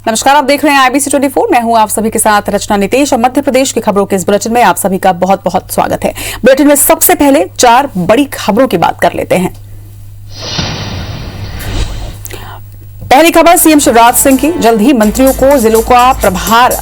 नमस्कार, आप देख रहे हैं IBC 24। मैं हूं आप सभी के साथ रचना नितेश और मध्य प्रदेश की खबरों के इस बुलेटिन में आप सभी का बहुत बहुत स्वागत है। बुलेटिन में सबसे पहले 4 बड़ी खबरों की बात कर लेते हैं। पहली खबर सीएम शिवराज सिंह की, जल्द ही मंत्रियों को जिलों का प्रभार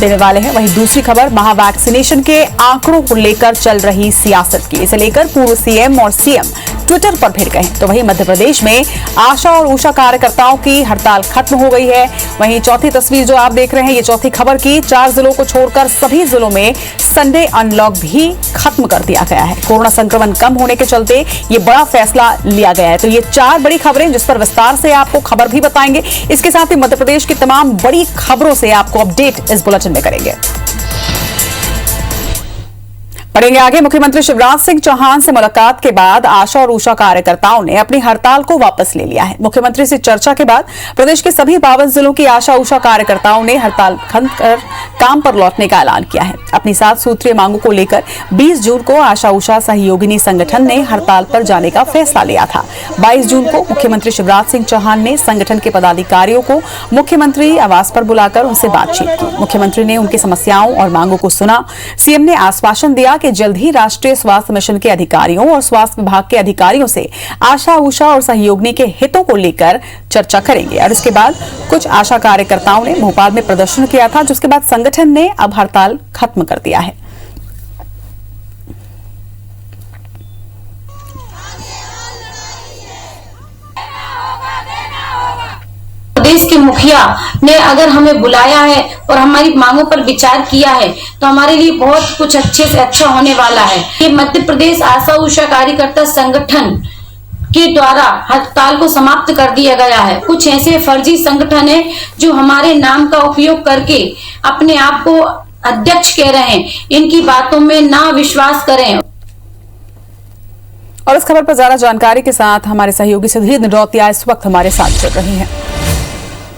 देने वाले हैं। वहीं दूसरी खबर महावैक्सीनेशन के आंकड़ों को लेकर चल रही सियासत की, इसे लेकर पूर्व सीएम और सीएम ट्विटर पर भिड़ गए। तो वहीं मध्य प्रदेश में आशा और उषा कार्यकर्ताओं की हड़ताल खत्म हो गई है। वहीं चौथी तस्वीर जो आप देख रहे हैं, ये चौथी खबर की, 4 जिलों को छोड़कर सभी जिलों में संडे अनलॉक भी खत्म कर दिया गया है। कोरोना संक्रमण कम होने के चलते ये बड़ा फैसला लिया गया है। तो ये 4 बड़ी खबरें जिस पर विस्तार से आपको खबर भी बताएंगे। इसके साथ ही मध्य प्रदेश की तमाम बड़ी खबरों से आपको अपडेट इस बुलेटिन में करेंगे। बढ़ेंगे आगे। मुख्यमंत्री शिवराज सिंह चौहान से मुलाकात के बाद आशा और उषा कार्यकर्ताओं ने अपनी हड़ताल को वापस ले लिया है। मुख्यमंत्री से चर्चा के बाद प्रदेश के सभी 52 जिलों की आशा उषा कार्यकर्ताओं ने हड़ताल खत्म कर काम पर लौटने का ऐलान किया है। अपनी 7 सूत्रीय मांगों को लेकर 20 जून को आशा उषा सहयोगिनी संगठन ने हड़ताल पर जाने का फैसला लिया था। 22 जून को मुख्यमंत्री शिवराज सिंह चौहान ने संगठन के पदाधिकारियों को मुख्यमंत्री आवास पर बुलाकर उनसे बातचीत की। मुख्यमंत्री ने उनकी समस्याओं और मांगों को सुना। सीएम ने आश्वासन दिया कि जल्द ही राष्ट्रीय स्वास्थ्य मिशन के अधिकारियों और स्वास्थ्य विभाग के अधिकारियों से आशा उषा और सहयोगिनी के हितों को लेकर चर्चा करेंगे। और इसके बाद कुछ आशा कार्यकर्ताओं ने भोपाल में प्रदर्शन किया था, जिसके बाद संगठन ने अब हड़ताल खत्म कर दिया है। प्रदेश के मुखिया ने अगर हमें बुलाया है और हमारी मांगों पर विचार किया है तो हमारे लिए बहुत कुछ अच्छे से अच्छा होने वाला है। ये मध्य प्रदेश आशा उषा कार्यकर्ता संगठन के द्वारा हड़ताल को समाप्त कर दिया गया है। कुछ ऐसे फर्जी संगठन है जो हमारे नाम का उपयोग करके अपने आप को अध्यक्ष कह रहे हैं। इनकी बातों में ना विश्वास करें। और इस खबर पर ज्यादा जानकारी के साथ हमारे सहयोगी सुधीर निरौतिया इस वक्त हमारे साथ जुड़ रही हैं।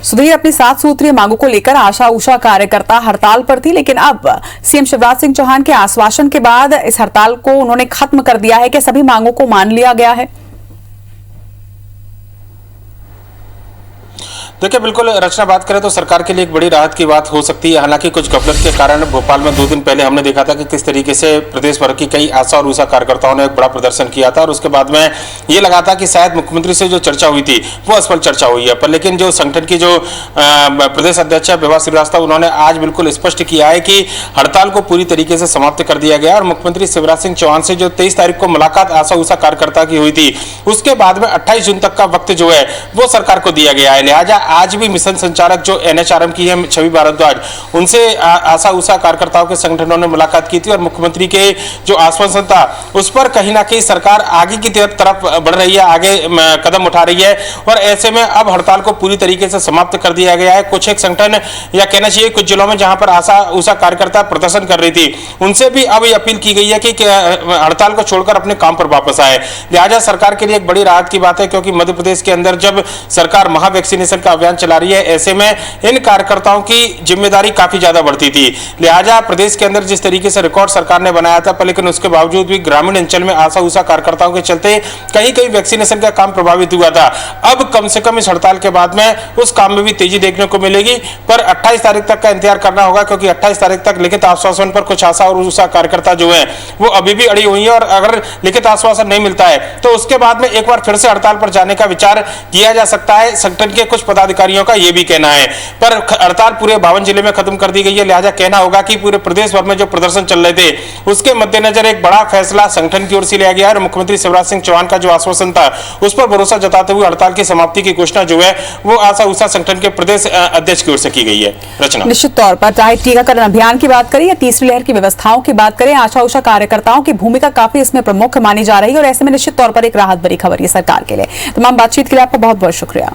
सुधीर, अपनी 7 सूत्रीय मांगों को लेकर आशा उषा कार्यकर्ता हड़ताल पर थी, लेकिन अब सीएम शिवराज सिंह चौहान के आश्वासन के बाद इस हड़ताल को उन्होंने खत्म कर दिया है। कि सभी मांगों को मान लिया गया है? देखिए, बिल्कुल रचना, बात करें तो सरकार के लिए एक बड़ी राहत की बात हो सकती है। हालांकि कुछ गफलत के कारण भोपाल में 2 दिन पहले हमने देखा था कि किस तरीके से प्रदेश भर की कई आशा और उषा कार्यकर्ताओं ने एक बड़ा प्रदर्शन किया था और उसके बाद में ये लगा था कि शायद मुख्यमंत्री से जो चर्चा हुई थी वो असफल चर्चा हुई है। पर लेकिन जो संगठन की जो प्रदेश अध्यक्ष है विभा श्रीवास्तव, उन्होंने आज बिल्कुल स्पष्ट किया है कि हड़ताल को पूरी तरीके से समाप्त कर दिया गया। और मुख्यमंत्री शिवराज सिंह चौहान से जो 23 तारीख को मुलाकात आशा उषा कार्यकर्ता की हुई थी, उसके बाद में 28 जून तक का वक्त जो है वो सरकार को दिया गया है। लिहाजा आज भी मिशन संचालक जो NHRM की है छवि भारद्वाज, उनसे आशा उषा कार्यकर्ताओं के संगठनों ने मुलाकात की थी और मुख्यमंत्री के जो आश्वासन था उस पर कहीं ना कहीं सरकार आगे की तरफ बढ़ रही है, आगे कदम उठा रही है। और ऐसे में अब हड़ताल को पूरी तरीके से समाप्त कर दिया गया है। कुछ एक संगठन या कहना चाहिए कुछ जिलों में जहां पर आशा उषा कार्यकर्ता प्रदर्शन कर रही थी, उनसे भी अब ये अपील की गई है कि हड़ताल को छोड़कर अपने काम पर वापस आए। लिहाजा सरकार के लिए एक बड़ी राहत की बात है, क्योंकि मध्य प्रदेश के अंदर जब सरकार महावैक्सीनेशन का अभियान चला रही है, ऐसे में इन कार्यकर्ताओं की जिम्मेदारी काफी ज्यादा बढ़ती थी। लिहाजा प्रदेश के अंदर जिस तरीके से रिकॉर्ड सरकार ने बनाया था, पर लेकिन उसके बावजूद भी ग्रामीण अंचल में आशा उषा कार्यकर्ताओं के चलते कहीं कहीं वैक्सीनेशन का काम प्रभावित हुआ था। अब कम से कम इस हड़ताल के बाद में उस काम में भी तेजी देखने को मिलेगी। पर 28 तारीख तक का इंतजार करना होगा, क्योंकि 28 तारीख तक लिखित आश्वासन पर कुछ आशा और उषा कार्यकर्ता जो है वो अभी भी अड़ी हुई है। और अगर लिखित आश्वासन नहीं मिलता है तो उसके बाद में एक बार फिर से हड़ताल पर जाने का विचार किया जा सकता है। संगठन के कुछ पदाधिकारियों का यह भी कहना है। पर हड़ताल पूरे 52 जिले में खत्म कर दी गई है। लिहाजा कहना होगा कि पूरे प्रदेश भर में जो प्रदर्शन चल रहे थे उसके मद्देनजर एक बड़ा फैसला संगठन की ओर से लिया गया है। और मुख्यमंत्री शिवराज सिंह चौहान का जो आश्वासन था उस पर भरोसा जताते हुए हड़ताल की समाप्ति की घोषणा जो है वो आशा उषा संगठन के प्रदेश अध्यक्ष की ओर से की गई है। रचना, निश्चित तौर पर चाहे टीकाकरण अभियान की बात करें या तीसरी लहर की व्यवस्थाओं की बात करें, आशा उषा कार्यकर्ताओं की भूमिका काफी इसमें प्रमुख मानी जा रही है। और ऐसे में निश्चित तौर पर एक राहत भरी खबर है सरकार के लिए। तमाम बातचीत के लिए आपका बहुत बहुत शुक्रिया।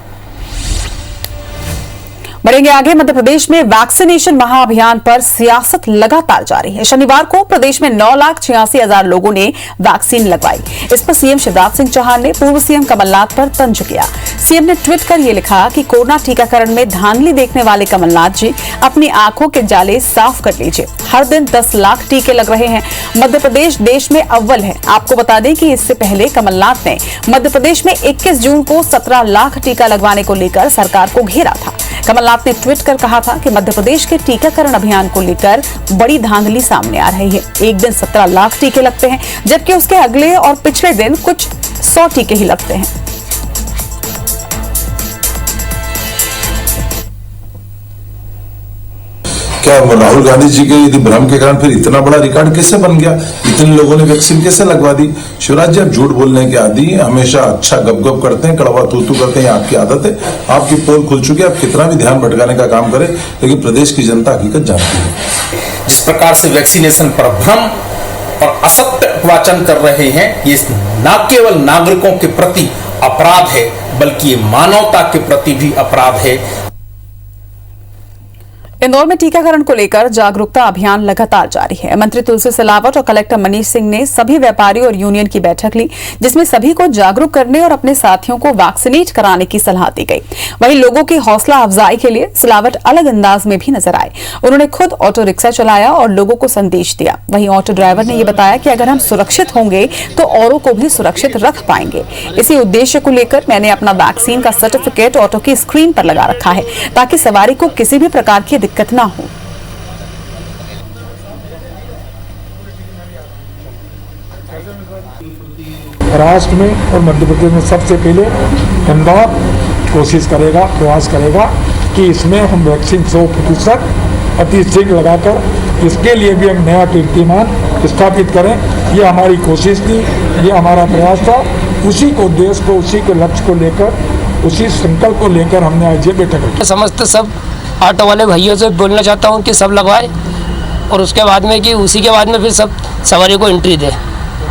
बढ़ेंगे आगे। मध्य प्रदेश में वैक्सीनेशन महाअभियान पर सियासत लगातार जारी है। शनिवार को प्रदेश में 9,86,000 लोगों ने वैक्सीन लगवाई। इस पर सीएम शिवराज सिंह चौहान ने पूर्व सीएम कमलनाथ पर तंज किया। सीएम ने ट्वीट कर यह लिखा कि कोरोना टीकाकरण में धांधली देखने वाले कमलनाथ जी अपनी आंखों के जाले साफ कर लीजिए। हर दिन 10 लाख टीके लग रहे हैं। मध्य प्रदेश देश में अव्वल है। आपको बता दें कि इससे पहले कमलनाथ ने मध्य प्रदेश में 21 जून को 17 लाख टीका लगवाने को लेकर सरकार को घेरा था। कमलनाथ ने ट्वीट कर कहा था कि मध्य प्रदेश के टीकाकरण अभियान को लेकर बड़ी धांधली सामने आ रही है। एक दिन 17 लाख टीके लगते हैं, जबकि उसके अगले और पिछले दिन कुछ 100 टीके ही लगते हैं। क्या राहुल गांधी जी के यदि भ्रम के कारण फिर इतना बड़ा रिकॉर्ड कैसे बन गया? इतने लोगों ने वैक्सीन कैसे लगवा दी? शिवराज जी, आप झूठ बोलने के आदी हैं, हमेशा अच्छा गप करते हैं, कड़वा तू करते हैं, आपकी आदत है। आपकी पोल खुल चुकी है, आप कितना भी ध्यान भटकाने का काम करें, लेकिन प्रदेश की जनता हकीकत जानती है। जिस प्रकार से वैक्सीनेशन पर भ्रम और असत्य वाचन कर रहे हैं, ये न केवल नागरिकों के प्रति अपराध है, बल्कि ये मानवता के प्रति भी अपराध है। इंदौर में टीकाकरण को लेकर जागरूकता अभियान लगातार जारी है। मंत्री तुलसी सिलावट और कलेक्टर मनीष सिंह ने सभी व्यापारियों और यूनियन की बैठक ली, जिसमें सभी को जागरूक करने और अपने साथियों को वैक्सीनेट कराने की सलाह दी गई। वहीं लोगों की हौसला अफजाई के लिए सिलावट अलग अंदाज में भी नजर आए। उन्होंने खुद ऑटो रिक्शा चलाया और लोगों को संदेश दिया। वहीं ऑटो ड्राइवर ने यह बताया कि अगर हम सुरक्षित होंगे तो औरों को भी सुरक्षित रख पाएंगे। इसी उद्देश्य को लेकर मैंने अपना वैक्सीन का सर्टिफिकेट ऑटो की स्क्रीन पर लगा रखा है, ताकि सवारी को किसी भी प्रकार की दिक्कत ना हो। महाराष्ट्र में और मध्य प्रदेश में सबसे पहले इंदौर कोशिश करेगा, प्रयास करेगा कि इसमें हम वैक्सीन 100% अति शीघ्र लगाकर इसके लिए भी हम नया कीर्तिमान स्थापित करें। ये हमारी कोशिश थी, ये हमारा प्रयास था। उसी को देश को, उसी के लक्ष्य को लेकर, उसी संकल्प को लेकर हमने आज ये बैठक रखी। समस्त सब ऑटो वाले भाइयों से बोलना चाहता हूँ कि सब लगवाए, और उसके बाद में कि उसी के बाद में फिर सब सवारी को एंट्री दे।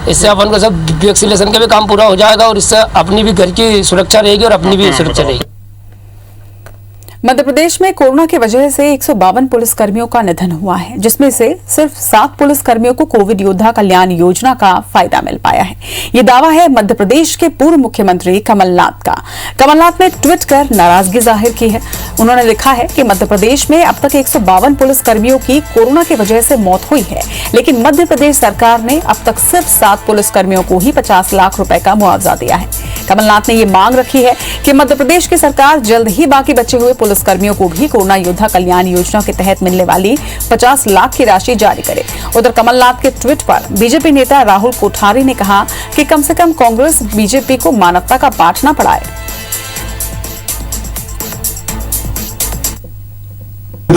इससे अपन को सब वैक्सीनेशन का भी काम पूरा हो जाएगा और इससे अपनी भी घर की सुरक्षा रहेगी और अपनी भी सुरक्षा रहेगी। मध्य प्रदेश में कोरोना की वजह से 152 पुलिसकर्मियों का निधन हुआ है, जिसमें से सिर्फ 7 पुलिसकर्मियों को कोविड योद्धा कल्याण योजना का फायदा मिल पाया है। ये दावा है मध्य प्रदेश के पूर्व मुख्यमंत्री कमलनाथ का। कमलनाथ ने ट्वीट कर नाराजगी जाहिर की है। उन्होंने लिखा है कि मध्य प्रदेश में अब तक 152 पुलिसकर्मियों की कोरोना की वजह से मौत हुई है, लेकिन मध्य प्रदेश सरकार ने अब तक सिर्फ 7 पुलिसकर्मियों को ही 50 लाख रुपए का मुआवजा दिया है। कमलनाथ ने ये मांग रखी है कि मध्य प्रदेश की सरकार जल्द ही बाकी बचे हुए पुलिसकर्मियों को भी कोरोना योद्धा कल्याण योजना के तहत मिलने वाली 50 लाख की राशि जारी करे। उधर कमलनाथ के ट्वीट पर बीजेपी नेता राहुल कोठारी ने कहा कि कम से कम कांग्रेस बीजेपी को मानवता का पाठ न पढ़ाए।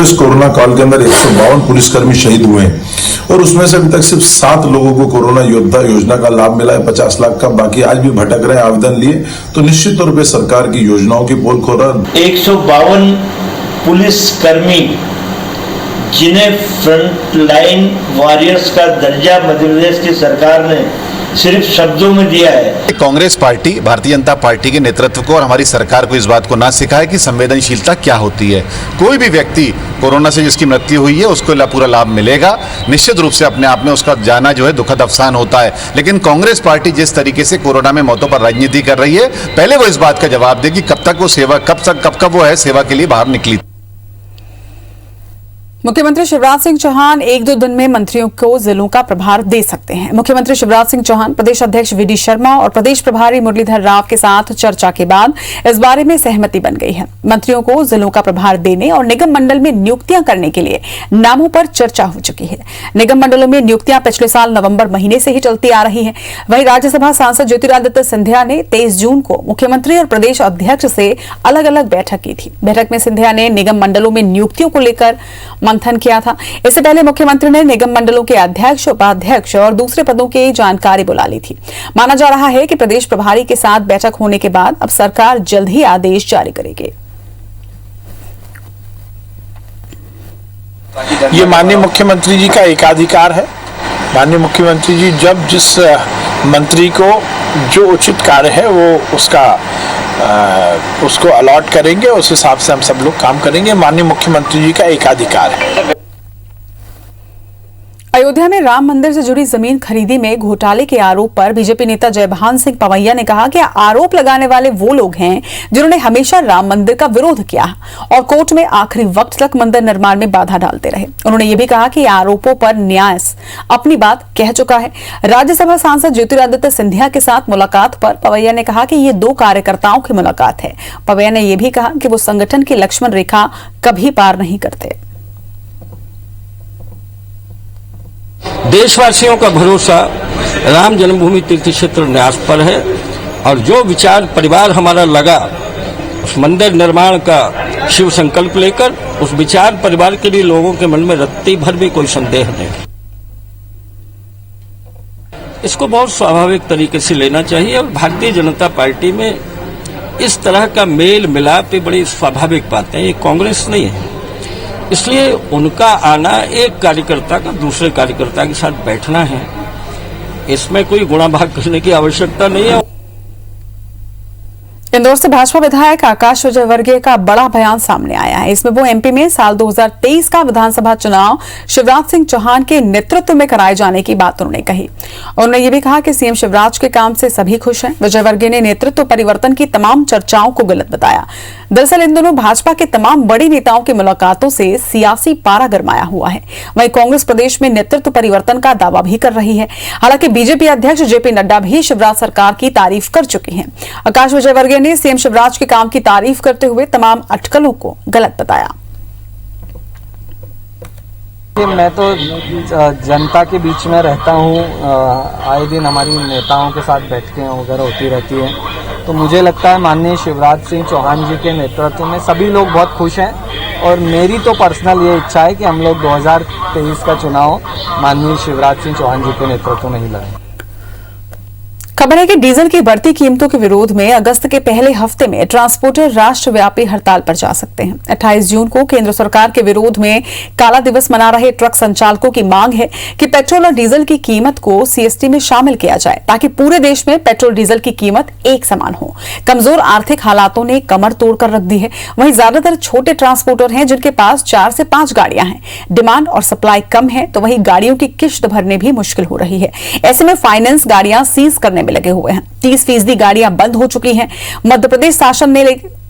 इस कोरोना काल के अंदर 152 पुलिसकर्मी शहीद हुए हैं और उसमें से अभी तक सिर्फ 7 लोगों को कोरोना योद्धा योजना का लाभ मिला है 50 लाख का। बाकी आज भी भटक रहे हैं आवेदन लिए। तो निश्चित तौर पे सरकार की योजनाओं की पोल खोल रहा। 152 पुलिसकर्मी जिन्हें फ्रंट लाइन वॉरियर्स का दर्जा मध्य प्रदेश की सरकार ने सिर्फ शब्दों में दिया है। कांग्रेस पार्टी भारतीय जनता पार्टी के नेतृत्व को और हमारी सरकार को इस बात को ना सिखाए कि संवेदनशीलता क्या होती है। कोई भी व्यक्ति कोरोना से जिसकी मृत्यु हुई है उसको पूरा लाभ मिलेगा। निश्चित रूप से अपने आप में उसका जाना जो है दुखद अफसान होता है, लेकिन कांग्रेस पार्टी जिस तरीके से कोरोना में मौतों पर राजनीति कर रही है, पहले वो इस बात का जवाब दे कि कब तक वो सेवा कब वो है सेवा के लिए बाहर निकली। मुख्यमंत्री शिवराज सिंह चौहान 1-2 दिन में मंत्रियों को जिलों का प्रभार दे सकते हैं। मुख्यमंत्री शिवराज सिंह चौहान प्रदेश अध्यक्ष वीडी शर्मा और प्रदेश प्रभारी मुरलीधर राव के साथ चर्चा के बाद इस बारे में सहमति बन गई है। मंत्रियों को जिलों का प्रभार देने और निगम मंडल में नियुक्तियां करने के लिए नामों पर चर्चा हो चुकी है। निगम मंडलों में नियुक्तियां पिछले साल नवंबर महीने से ही चलती आ रही है। वहीं राज्यसभा सांसद ज्योतिरादित्य सिंधिया ने 23 जून को मुख्यमंत्री और प्रदेश अध्यक्ष से अलग अलग बैठक की थी। बैठक में सिंधिया ने निगम मंडलों में नियुक्तियों को लेकर मंथन किया था। इससे पहले मुख्यमंत्री ने निगम मंडलों के अध्यक्ष, उपाध्यक्ष और दूसरे पदों की जानकारी बुला ली थी। माना जा रहा है कि प्रदेश प्रभारी के साथ बैठक होने के बाद अब सरकार जल्द ही आदेश जारी करेगी। ये माननीय मुख्यमंत्री जी का एकाधिकार है। माननीय मुख्यमंत्री जी जब जिस मंत्री को जो उचित कार्य है वो उसको अलॉट करेंगे, उस हिसाब से हम सब लोग काम करेंगे। माननीय मुख्यमंत्री जी का एकाधिकार है। अयोध्या में राम मंदिर से जुड़ी जमीन खरीदी में घोटाले के आरोप पर बीजेपी नेता जयभान सिंह पवैया ने कहा कि आरोप लगाने वाले वो लोग हैं जिन्होंने हमेशा राम मंदिर का विरोध किया और कोर्ट में आखिरी वक्त तक मंदिर निर्माण में बाधा डालते रहे। उन्होंने ये भी कहा कि आरोपों पर न्यास अपनी बात कह चुका है। राज्यसभा सांसद ज्योतिरादित्य सिंधिया के साथ मुलाकात पर पवैया ने कहा कि ये 2 कार्यकर्ताओं की मुलाकात है। पवैया ने यह भी कहा कि वो संगठन की लक्ष्मण रेखा कभी पार नहीं करते। देशवासियों का भरोसा राम जन्मभूमि तीर्थ क्षेत्र न्यास पर है और जो विचार परिवार हमारा लगा उस मंदिर निर्माण का शिव संकल्प लेकर, उस विचार परिवार के लिए लोगों के मन में रत्ती भर भी कोई संदेह नहीं। इसको बहुत स्वाभाविक तरीके से लेना चाहिए और भारतीय जनता पार्टी में इस तरह का मेल मिलाप बड़ी स्वाभाविक बात है। ये कांग्रेस नहीं है, इसलिए उनका आना एक कार्यकर्ता का दूसरे कार्यकर्ता के साथ बैठना है, इसमें कोई गुणा भाग करने की आवश्यकता नहीं है। इंदौर से भाजपा विधायक आकाश विजयवर्गीय का बड़ा बयान सामने आया है। इसमें वो एमपी में साल 2023 का विधानसभा चुनाव शिवराज सिंह चौहान के नेतृत्व में कराए जाने की बात उन्होंने कही। उन्होंने ये भी कहा कि सीएम शिवराज के काम से सभी खुश हैं। विजयवर्गीय ने नेतृत्व परिवर्तन की तमाम चर्चाओं को गलत बताया। दरअसल इन दोनों भाजपा के तमाम बड़ी नेताओं की मुलाकातों से सियासी पारा गरमाया हुआ है। वहीं कांग्रेस प्रदेश में नेतृत्व परिवर्तन का दावा भी कर रही है। हालांकि बीजेपी अध्यक्ष जेपी नड्डा भी शिवराज सरकार की तारीफ कर चुके हैं। आकाश विजयवर्गीय ने सीएम शिवराज के काम की तारीफ करते हुए तमाम अटकलों को गलत बताया। मैं तो जनता के बीच में रहता हूँ, आए दिन हमारी नेताओं के साथ बैठकें वगैरह होती रहती है, तो मुझे लगता है माननीय शिवराज सिंह चौहान जी के नेतृत्व में सभी लोग बहुत खुश हैं और मेरी तो पर्सनल ये इच्छा है कि हम लोग 2023 का चुनाव माननीय शिवराज सिंह चौहान जी के नेतृत्व में ही लड़ें। खबर है कि डीजल की बढ़ती कीमतों के विरोध में अगस्त के पहले हफ्ते में ट्रांसपोर्टर राष्ट्रव्यापी हड़ताल पर जा सकते हैं। 28 जून को केंद्र सरकार के विरोध में काला दिवस मना रहे ट्रक संचालकों की मांग है कि पेट्रोल और डीजल की कीमत को सीएसटी में शामिल किया जाए ताकि पूरे देश में पेट्रोल डीजल की कीमत एक समान हो। कमजोर आर्थिक हालातों ने कमर तोड़कर रख दी है। वहीं ज्यादातर छोटे ट्रांसपोर्टर हैं जिनके पास 4 से 5 गाड़ियां हैं। डिमांड और सप्लाई कम है तो वहीं गाड़ियों की किश्त भरने भी मुश्किल हो रही है। ऐसे में फाइनेंस गाड़ियां सीज करने में लगे हुए हैं। 30% गाड़ियां बंद हो चुकी हैं। मध्य प्रदेश शासन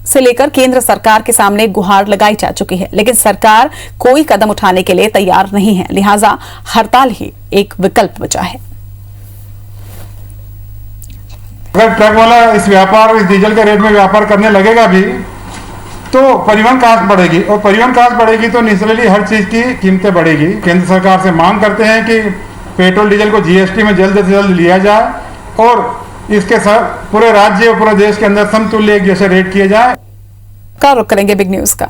से लेकर केंद्र सरकार के सामने गुहार लगाई जा चुकी है, लेकिन सरकार कोई कदम उठाने के लिए तैयार नहीं है। लिहाजा हड़ताल ही एक विकल्प बचा है। अगर ट्रक वाला इस डीजल के रेट में व्यापार करने लगेगा भी तो परिवहन कास्ट बढ़ेगी और परिवहन कास्ट बढ़ेगी तो नेचुरली हर चीज की कीमतें बढ़ेगी। केंद्र सरकार से मांग करते हैं कि पेट्रोल डीजल को जीएसटी में जल्द से जल्द लिया जाए और इसके साथ पूरे राज्य और पूरे देश के अंदर समतुल्य एक जैसे रेट किए जाए। का रुख करेंगे बिग न्यूज का।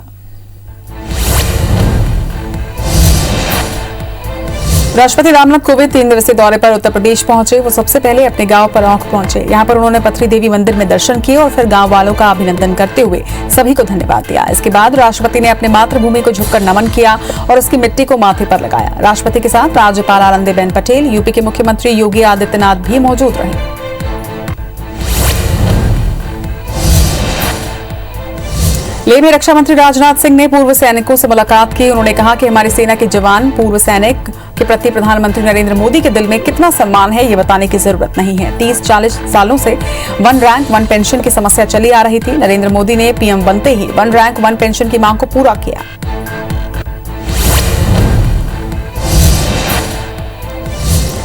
राष्ट्रपति रामनाथ कोविंद 3 दिवसीय दौरे पर उत्तर प्रदेश पहुंचे। वो सबसे पहले अपने गांव परौंख पहुंचे। यहां पर उन्होंने पथरी देवी मंदिर में दर्शन किए और फिर गांव वालों का अभिनंदन करते हुए सभी को धन्यवाद दिया। इसके बाद राष्ट्रपति ने अपने मातृभूमि को झुककर नमन किया और उसकी मिट्टी को माथे पर लगाया। राष्ट्रपति के साथ राज्यपाल आनंदीबेन पटेल, यूपी के मुख्यमंत्री योगी आदित्यनाथ भी मौजूद रहे। लेह में रक्षा मंत्री राजनाथ सिंह ने पूर्व सैनिकों से मुलाकात की। उन्होंने कहा कि हमारी सेना के जवान पूर्व सैनिक के प्रति प्रधानमंत्री नरेंद्र मोदी के दिल में कितना सम्मान है ये बताने की जरूरत नहीं है। 30-40 सालों से 1 रैंक 1 पेंशन की समस्या चली आ रही थी। नरेंद्र मोदी ने पीएम बनते ही 1 रैंक 1 पेंशन की मांग को पूरा किया।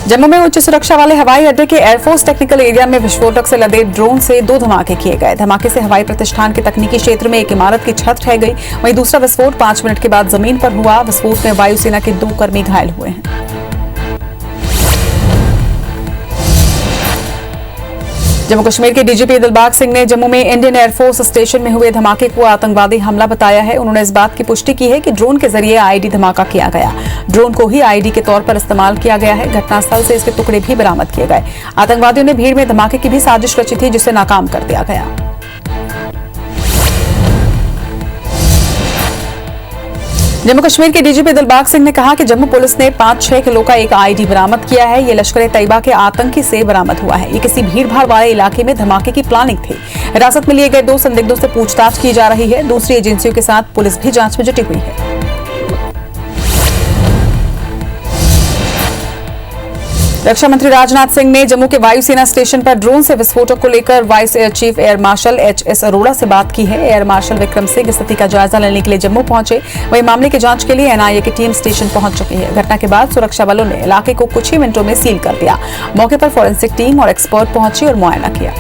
जम्मू में उच्च सुरक्षा वाले हवाई अड्डे के एयरफोर्स टेक्निकल एरिया में विस्फोटक से लदे ड्रोन से 2 धमाके किए गए। धमाके से हवाई प्रतिष्ठान के तकनीकी क्षेत्र में एक इमारत की छत ढह गई। वहीं दूसरा विस्फोट 5 मिनट के बाद जमीन पर हुआ। विस्फोट में वायुसेना के 2 कर्मी घायल हुए हैं। जम्मू कश्मीर के डीजीपी दिलबाग सिंह ने जम्मू में इंडियन एयरफोर्स स्टेशन में हुए धमाके को आतंकवादी हमला बताया है। उन्होंने इस बात की पुष्टि की है कि ड्रोन के जरिए आईडी धमाका किया गया। ड्रोन को ही आईडी के तौर पर इस्तेमाल किया गया है। घटनास्थल से इसके टुकड़े भी बरामद किए गए। आतंकवादियों ने भीड़ में धमाके की भी साजिश रची थी जिसे नाकाम कर दिया गया। जम्मू कश्मीर के डीजीपी दिलबाग सिंह ने कहा कि जम्मू पुलिस ने 5-6 किलो का एक आईडी बरामद किया है। ये लश्कर तैयबा के आतंकी से बरामद हुआ है। ये किसी भीड़भाड़ वाले इलाके में धमाके की प्लानिंग थी। हिरासत में लिए गए 2 संदिग्धों से पूछताछ की जा रही है। दूसरी एजेंसियों के साथ पुलिस भी जांच में जुटी हुई है। रक्षा मंत्री राजनाथ सिंह ने जम्मू के वायुसेना स्टेशन पर ड्रोन से विस्फोटक को लेकर vice air chief air marshal HS. Arora से बात की है। एयर मार्शल विक्रम सिंह स्थिति का जायजा लेने के लिए जम्मू पहुंचे। वहीं मामले की जांच के लिए एनआईए की टीम स्टेशन पहुंच चुकी है। घटना के बाद सुरक्षा बलों ने इलाके को कुछ ही मिनटों में सील कर दिया। मौके पर फॉरेंसिक टीम और एक्सपर्ट पहुंची और मुआयना किया।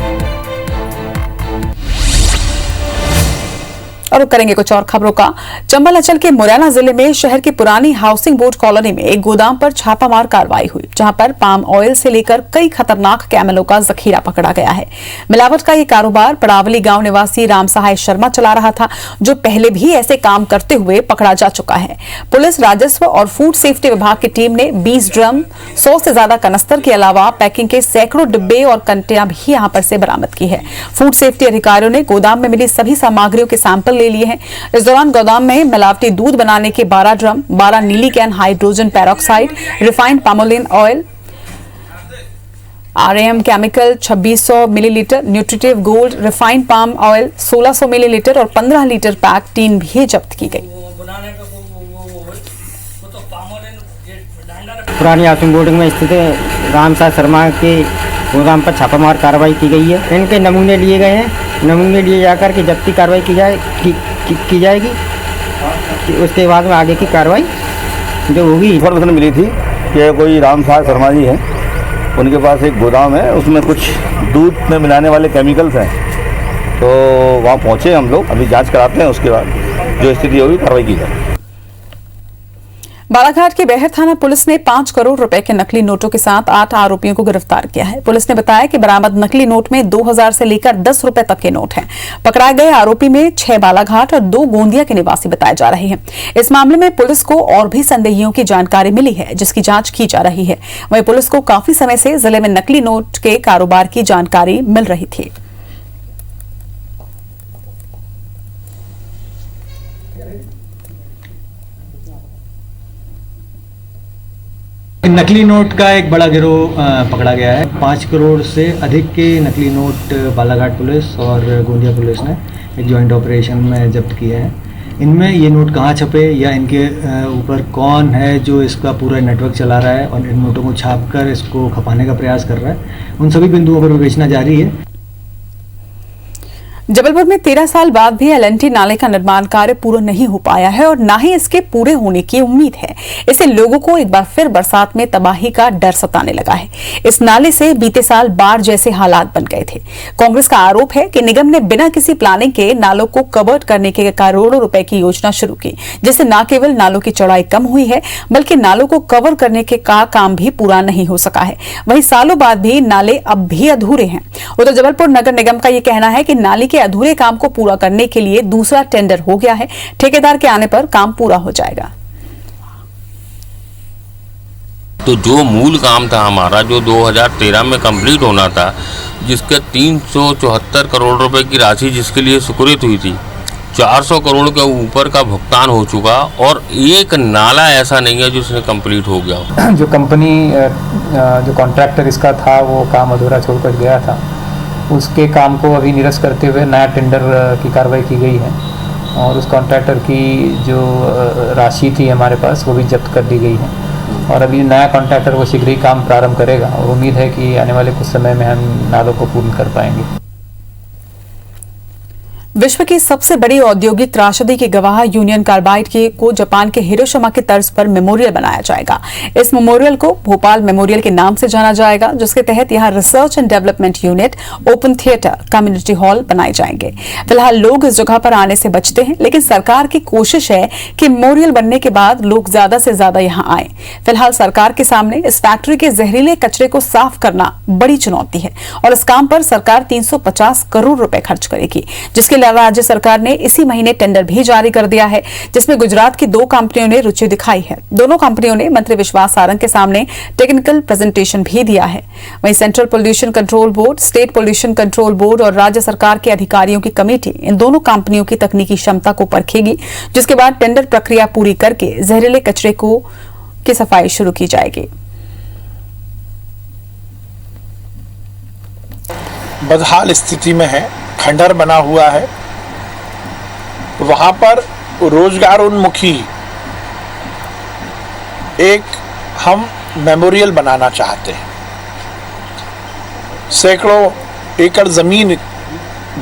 और करेंगे कुछ और खबरों का। चंबल अंचल के मुरैना जिले में शहर की पुरानी हाउसिंग बोर्ड कॉलोनी में एक गोदाम पर छापामार कार्रवाई हुई, जहां पर पाम ऑयल से लेकर कई खतरनाक कैमलों का जखीरा पकड़ा गया है। मिलावट का ये कारोबार पड़ावली गांव निवासी राम सहाय शर्मा चला रहा था, जो पहले भी ऐसे काम करते हुए पकड़ा जा चुका है। पुलिस, राजस्व और फूड सेफ्टी विभाग की टीम ने 20 ड्रम, 100 से ज्यादा कनस्तर के अलावा पैकिंग के सैकड़ों डिब्बे और कंटियां भी यहां पर से बरामद की है। फूड सेफ्टी अधिकारियों ने गोदाम में मिली सभी सामग्रियों के सैंपल ले लिए हैं। इस दौरान गोदाम में मिलावटी दूध बनाने के 12 ड्रम, 12 नीली can hydrogen peroxide, refined palmolein oil, RM chemical 2600 millilitre, nutritive gold refined palm oil 1600 millilitre और 15 लीटर पैक टीन भी जब्त की गई। पुरानी हाउसिंग बोर्ड में स्थित राम साह शर्मा के गोदाम पर छापामार कार्रवाई की गई है। इनके नमूने लिए गए हैं। नमूने लिए जाकर के जब्ती कार्रवाई की जाएगी। उसके बाद में आगे की कार्रवाई जो होगी। इन्फॉर्मेशन मिली थी कि कोई राम साह शर्मा जी हैं, उनके पास एक गोदाम है, उसमें कुछ दूध में मिलाने वाले केमिकल्स हैं। तो वहाँ पहुँचे हम लोग, अभी जांच कराते हैं, उसके बाद जो स्थिति होगी कार्रवाई की जाएगी। बालाघाट की बेहर थाना पुलिस ने 5 करोड़ रुपए के नकली नोटों के साथ 8 आरोपियों को गिरफ्तार किया है। पुलिस ने बताया कि बरामद नकली नोट में 2000 से लेकर 10 रुपए तक के नोट हैं। पकड़ाए गए आरोपी में 6 बालाघाट और 2 गोंदिया के निवासी बताए जा रहे हैं। इस मामले में पुलिस को और भी संदेहियों की जानकारी मिली है, जिसकी जांच की जा रही है। वहीं पुलिस को काफी समय से जिले में नकली नोट के कारोबार की जानकारी मिल रही थी। नकली नोट का एक बड़ा गिरोह पकड़ा गया है। 5 करोड़ से अधिक के नकली नोट बालाघाट पुलिस और गोंदिया पुलिस ने एक जॉइंट ऑपरेशन में जब्त किए हैं। इनमें ये नोट कहाँ छपे या इनके ऊपर कौन है जो इसका पूरा नेटवर्क चला रहा है और इन नोटों को छापकर इसको खपाने का प्रयास कर रहा है, उन सभी बिंदुओं पर विवेचना जारी है। जबलपुर में 13 साल बाद भी एल&टी नाले का निर्माण कार्य पूरा नहीं हो पाया है और न ही इसके पूरे होने की उम्मीद है। इससे लोगों को एक बार फिर बरसात में तबाही का डर सताने लगा है। इस नाले से बीते साल बाढ़ जैसे हालात बन गए थे। कांग्रेस का आरोप है कि निगम ने बिना किसी प्लानिंग के नालों को कवर्ड करने के करोड़ों रुपए की योजना शुरू की, जिससे न केवल नालों की चौड़ाई कम हुई है, बल्कि नालों को कवर करने के काम भी पूरा नहीं हो सका है। वहीं सालों बाद भी नाले अब भी अधूरे हैं। उधर जबलपुर नगर निगम का यह कहना है कि नाले अधूरे काम को पूरा करने के लिए दूसरा टेंडर हो गया है। ठेकेदार के आने पर काम पूरा हो जाएगा। तो जो मूल काम था हमारा, जो 2013 में कंप्लीट होना था, जिसके 374 करोड़ रुपए की राशि जिसके लिए स्वीकृत हुई थी, 400 करोड़ के ऊपर का भुगतान हो चुका और एक नाला ऐसा नहीं है जिसने कंप्लीट हो गया हो। जो कंपनी जो कॉन्ट्रैक्टर इसका था वो काम अधूरा छोड़कर गया था, उसके काम को अभी निरस्त करते हुए नया टेंडर की कार्रवाई की गई है और उस कॉन्ट्रैक्टर की जो राशि थी हमारे पास वो भी जब्त कर दी गई है और अभी नया कॉन्ट्रैक्टर वो शीघ्र ही काम प्रारंभ करेगा और उम्मीद है कि आने वाले कुछ समय में हम नालों को पूर्ण कर पाएंगे। विश्व की सबसे बड़ी औद्योगिक त्रासदी की गवाह यूनियन कार्बाइड को जापान के हिरोशिमा की तर्ज पर मेमोरियल बनाया जाएगा। इस मेमोरियल को भोपाल मेमोरियल के नाम से जाना जाएगा, जिसके तहत यहां research and development unit, open theatre, community hall बनाए जाएंगे। फिलहाल लोग इस जगह पर आने से बचते हैं, लेकिन सरकार की कोशिश है कि मेमोरियल बनने के बाद लोग ज्यादा से ज्यादा यहां आए। फिलहाल सरकार के सामने इस फैक्ट्री के जहरीले कचरे को साफ करना बड़ी चुनौती है और इस काम पर सरकार 350 करोड़ रुपए खर्च करेगी, जिसके राज्य सरकार ने इसी महीने टेंडर भी जारी कर दिया है, जिसमें गुजरात की 2 कंपनियों ने रुचि दिखाई है। दोनों कंपनियों ने मंत्री विश्वास सारंग के सामने टेक्निकल प्रेजेंटेशन भी दिया है। वहीं central pollution control board, state pollution control board और राज्य सरकार के अधिकारियों की कमेटी इन दोनों कंपनियों की तकनीकी क्षमता को परखेगी, जिसके बाद टेंडर प्रक्रिया पूरी करके जहरीले कचरे की सफाई शुरू की जाएगी। बदहाल स्थिति में है, खंडहर बना हुआ है, वहां पर रोजगार उन्मुखी एक हम मेमोरियल बनाना चाहते हैं। सैकड़ों एकड़ जमीन,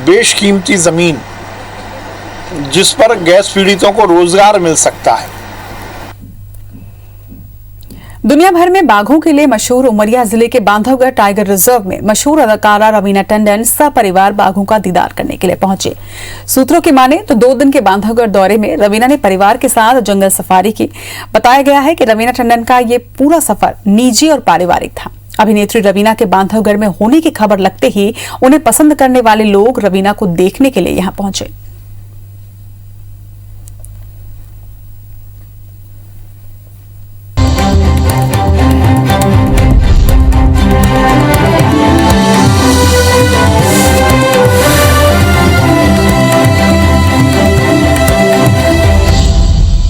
बेशकीमती जमीन, जिस पर गैस पीड़ितों को रोजगार मिल सकता है। दुनिया भर में बाघों के लिए मशहूर उमरिया जिले के बांधवगढ़ टाइगर रिजर्व में मशहूर अदाकारा रवीना टंडन सपरिवार बाघों का दीदार करने के लिए पहुंचे। सूत्रों की माने तो 2 दिन के बांधवगढ़ दौरे में रवीना ने परिवार के साथ जंगल सफारी की। बताया गया है कि रवीना टंडन का ये पूरा सफर निजी और पारिवारिक था। अभिनेत्री रवीना के बांधवगढ़ में होने की खबर लगते ही उन्हें पसंद करने वाले लोग रवीना को देखने के लिए यहां पहुंचे।